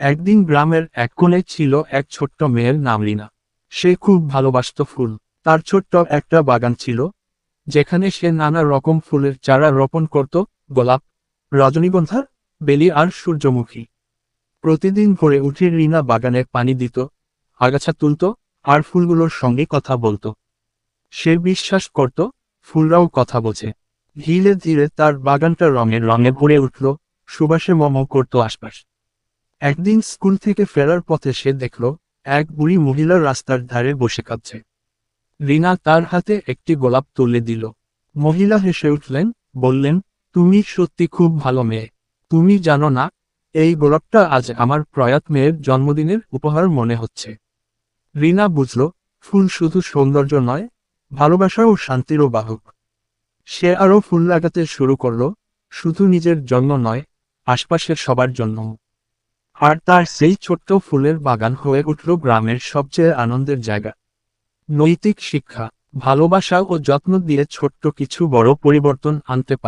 একদিন গ্রামের এক কোণে ছিল এক ছোট্ট মেয়ের নাম রিনা। সে খুব ভালোবাসত ফুল। তার ছোট্ট একটা বাগান ছিল, যেখানে সে নানা রকম ফুলের চারা রোপণ করত: গোলাপ, রজনীগন্ধা, বেলি আর সূর্যমুখী। প্রতিদিন ভোরে উঠে রিনা বাগানে পানি দিত, আগাছা তুলত, আর ফুলগুলোর সঙ্গে কথা বলতো। সে বিশ্বাস করত ফুলরাও কথা বোঝে। ধীরে ধীরে তার বাগানটা রঙে রঙে ভরে উঠল, সুবাসে মম করত আশপাশ। একদিন স্কুল থেকে ফেরার পথে সে দেখল এক বুড়ি মহিলা রাস্তার ধারে বসে কাঁদছে। রিনা তার হাতে একটি গোলাপ তুলে দিল। মহিলা হেসে উঠলেন, বললেন, তুমি সত্যি খুব ভালো মেয়ে। তুমি জানো না, এই গোলাপটা আজ আমার প্রয়াত মেয়ের জন্মদিনের উপহার মনে হচ্ছে। রিনা বুঝল, ফুল শুধু সৌন্দর্য নয়, ভালোবাসা ও শান্তিরও বাহক। সে আরও ফুল লাগাতে শুরু করল, শুধু নিজের জন্য নয়, আশপাশের সবার জন্য। আর তার সেই ছোট্ট ফুলের বাগান হয়ে উঠল গ্রামের সবচেয়ে আনন্দের জায়গা। নৈতিক শিক্ষা: ভালোবাসা ও যত্ন দিয়ে ছোট্ট কিছু বড় পরিবর্তন আনতে পারে।